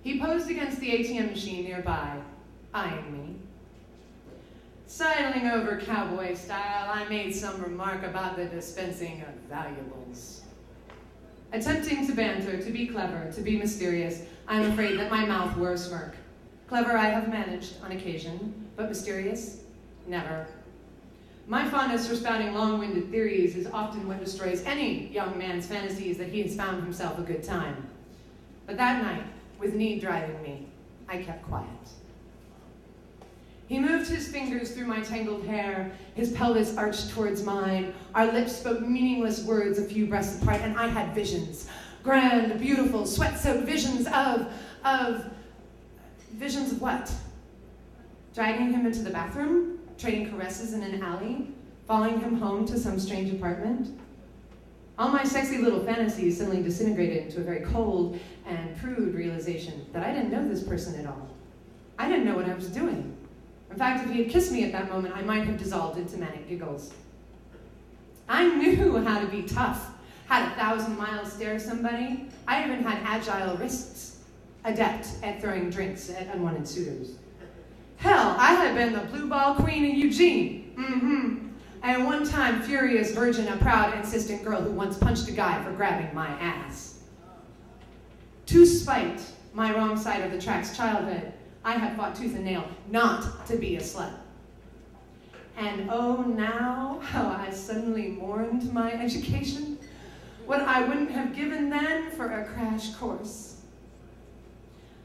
He posed against the ATM machine nearby, eyeing me. Sidling over cowboy style, I made some remark about the dispensing of valuables. Attempting to banter, to be clever, to be mysterious, I'm afraid that my mouth wore a smirk. Clever I have managed on occasion, but mysterious? Never. My fondness for spouting long-winded theories is often what destroys any young man's fantasies that he has found himself a good time. But that night, with need driving me, I kept quiet. He moved his fingers through my tangled hair, his pelvis arched towards mine, our lips spoke meaningless words a few breaths apart, and I had visions. Grand, beautiful, sweat-soaked visions visions of what? Dragging him into the bathroom, trading caresses in an alley, following him home to some strange apartment. All my sexy little fantasies suddenly disintegrated into a very cold and prude realization that I didn't know this person at all. I didn't know what I was doing. In fact, if he had kissed me at that moment, I might have dissolved into manic giggles. I knew how to be tough, had 1,000-mile stare somebody. I even had agile wrists, adept at throwing drinks at unwanted suitors. Hell, I had been the blue ball queen of Eugene. And one time, furious virgin, a proud, insistent girl who once punched a guy for grabbing my ass. To spite my wrong side of the tracks childhood, I had fought tooth and nail not to be a slut. And oh, now, how I suddenly mourned my education. What I wouldn't have given then for a crash course.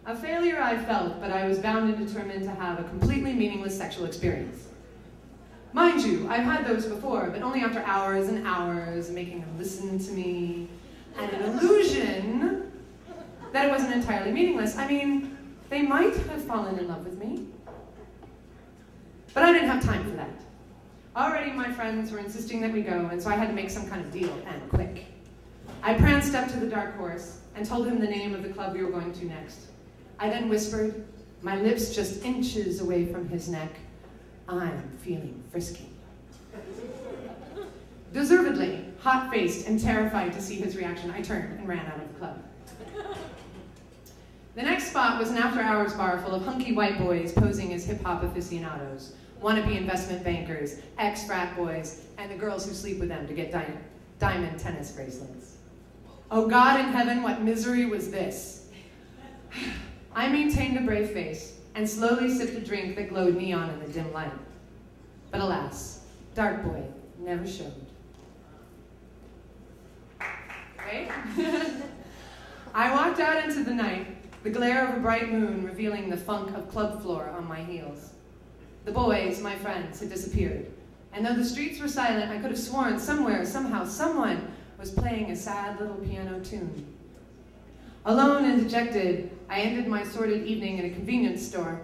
A failure I felt, but I was bound and determined to have a completely meaningless sexual experience. Mind you, I've had those before, but only after hours and hours making them listen to me, and an illusion that it wasn't entirely meaningless. I mean, they might have fallen in love with me, but I didn't have time for that. Already my friends were insisting that we go, and so I had to make some kind of deal, and quick. I pranced up to the dark horse and told him the name of the club we were going to next. I then whispered, my lips just inches away from his neck, I'm feeling frisky. Deservedly, hot-faced and terrified to see his reaction, I turned and ran out of the club. The next spot was an after-hours bar full of hunky white boys posing as hip-hop aficionados, wannabe investment bankers, ex-frat boys, and the girls who sleep with them to get diamond tennis bracelets. Oh God in heaven, what misery was this? I maintained a brave face and slowly sipped a drink that glowed neon in the dim light. But alas, Dark Boy never showed. Right? I walked out into the night, the glare of a bright moon revealing the funk of club floor on my heels. The boys, my friends, had disappeared, and though the streets were silent, I could have sworn somewhere, somehow, someone was playing a sad little piano tune. Alone and dejected, I ended my sordid evening in a convenience store.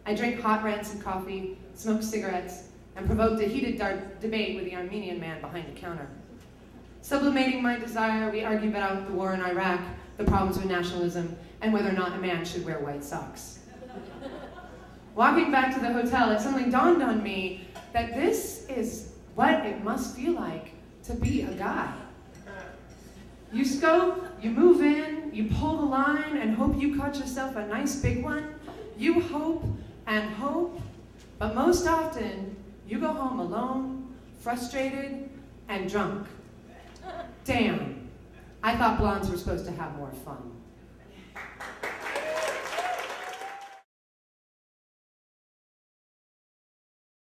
I drank hot rancid coffee, smoked cigarettes, and provoked a heated debate with the Armenian man behind the counter. Sublimating my desire, we argued about the war in Iraq, the problems with nationalism, and whether or not a man should wear white socks. Walking back to the hotel, it suddenly dawned on me that this is what it must feel like to be a guy. You scope, you move in, you pull the line and hope you caught yourself a nice big one. You hope and hope, but most often you go home alone, frustrated, and drunk. Damn, I thought blondes were supposed to have more fun.